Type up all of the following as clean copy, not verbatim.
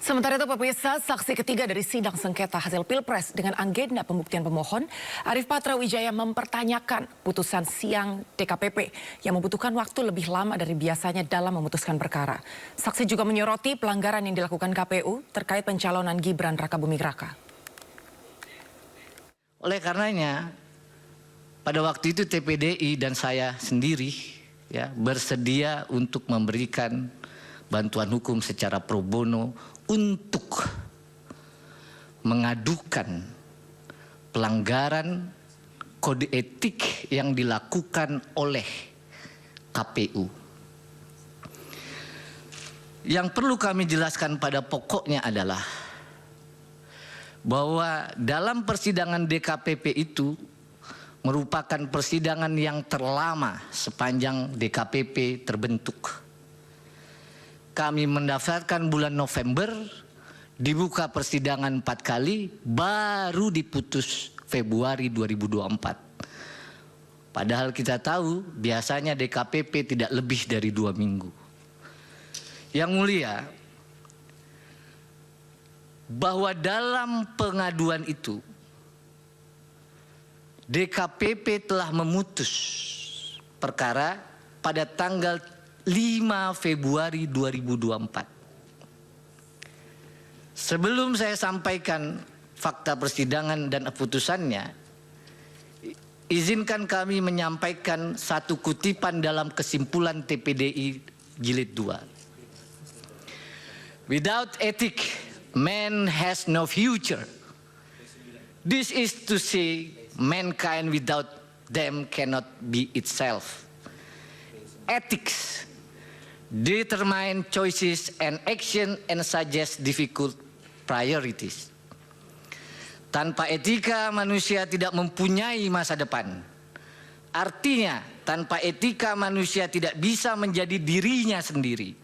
Sementara itu pemirsa, saksi ketiga dari sidang sengketa hasil Pilpres dengan agenda pembuktian pemohon, Arif Patra Wijaya mempertanyakan putusan siang DKPP yang membutuhkan waktu lebih lama dari biasanya dalam memutuskan perkara. Saksi juga menyoroti pelanggaran yang dilakukan KPU terkait pencalonan Gibran Rakabuming Raka. Oleh karenanya, pada waktu itu TPDI dan saya sendiri bersedia untuk memberikan bantuan hukum secara pro bono untuk mengadukan pelanggaran kode etik yang dilakukan oleh KPU. Yang perlu kami jelaskan pada pokoknya adalah bahwa dalam persidangan DKPP itu merupakan persidangan yang terlama sepanjang DKPP terbentuk. Kami mendaftarkan bulan November, dibuka persidangan 4 kali, baru diputus Februari 2024. Padahal kita tahu biasanya DKPP tidak lebih dari 2 minggu. Yang mulia, bahwa dalam pengaduan itu, DKPP telah memutus perkara pada tanggal 5 Februari 2024. Sebelum saya sampaikan fakta persidangan dan putusannya, izinkan kami menyampaikan satu kutipan dalam kesimpulan TPDI Jilid 2. Without ethic, man has no future. This is to say, mankind without them cannot be itself. Ethics determine choices and action and suggest difficult priorities. Tanpa etika manusia tidak mempunyai masa depan. Artinya tanpa etika manusia tidak bisa menjadi dirinya sendiri.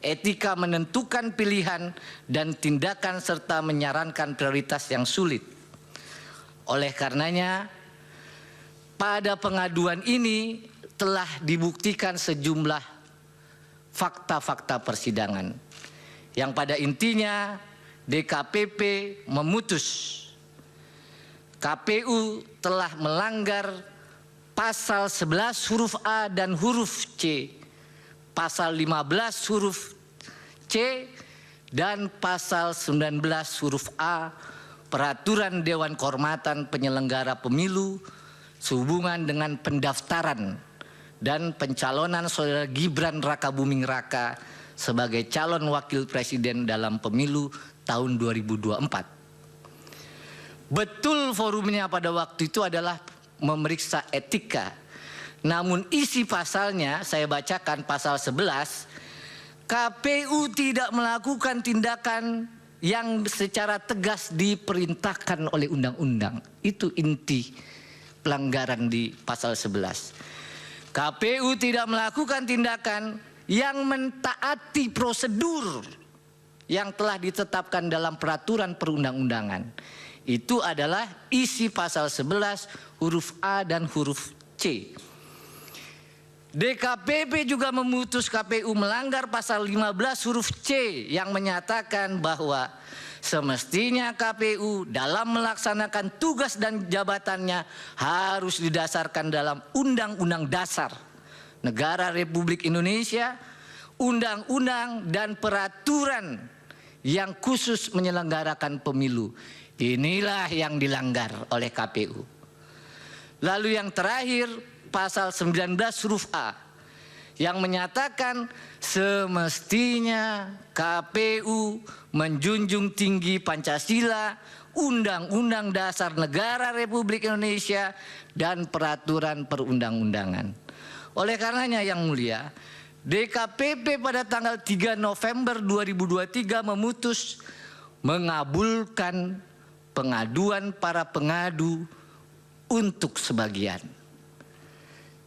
Etika menentukan pilihan dan tindakan serta menyarankan prioritas yang sulit. Oleh karenanya pada pengaduan ini telah dibuktikan sejumlah fakta-fakta persidangan yang pada intinya DKPP memutus KPU telah melanggar pasal 11 huruf A dan huruf C, pasal 15 huruf C dan pasal 19 huruf A Peraturan Dewan Kehormatan Penyelenggara Pemilu sehubungan dengan pendaftaran dan pencalonan saudara Gibran Rakabuming Raka sebagai calon wakil presiden dalam pemilu tahun 2024. Betul forumnya pada waktu itu adalah memeriksa etika. Namun isi pasalnya saya bacakan pasal 11, KPU tidak melakukan tindakan yang secara tegas diperintahkan oleh undang-undang. Itu inti pelanggaran di pasal 11. KPU tidak melakukan tindakan yang mentaati prosedur yang telah ditetapkan dalam peraturan perundang-undangan. Itu adalah isi pasal 11 huruf A dan huruf C. DKPP juga memutus KPU melanggar pasal 15 huruf C yang menyatakan bahwa semestinya KPU dalam melaksanakan tugas dan jabatannya harus didasarkan dalam Undang-Undang Dasar Negara Republik Indonesia, undang-undang dan peraturan yang khusus menyelenggarakan pemilu. Inilah yang dilanggar oleh KPU. Lalu yang terakhir pasal 19 huruf A yang menyatakan semestinya KPU menjunjung tinggi Pancasila, Undang-Undang Dasar Negara Republik Indonesia, dan peraturan perundang-undangan. Oleh karenanya yang mulia, DKPP pada tanggal 3 November 2023 memutus mengabulkan pengaduan para pengadu untuk sebagian.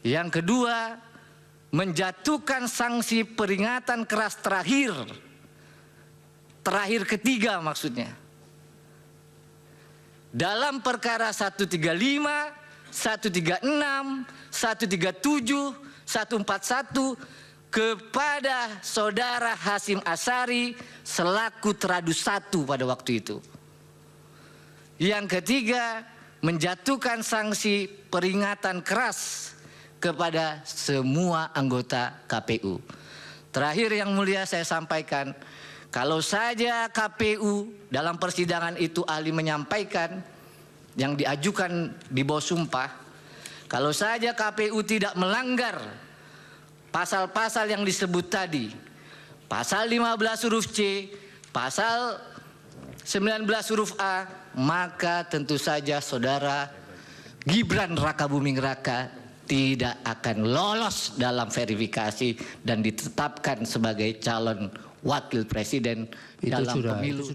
Yang kedua, menjatuhkan sanksi peringatan keras terakhir ketiga maksudnya. Dalam perkara 135, 136, 137, 141 kepada saudara Hasyim Asyari selaku teradu 1 pada waktu itu. Yang ketiga, menjatuhkan sanksi peringatan keras kepada semua anggota KPU. Terakhir yang mulia saya sampaikan, kalau saja KPU dalam persidangan itu ahli menyampaikan yang diajukan di bawah sumpah, kalau saja KPU tidak melanggar pasal-pasal yang disebut tadi, pasal 15 huruf C, pasal 19 huruf A, maka tentu saja saudara Gibran Rakabuming Raka tidak akan lolos dalam verifikasi dan ditetapkan sebagai calon wakil presiden dalam pemilu.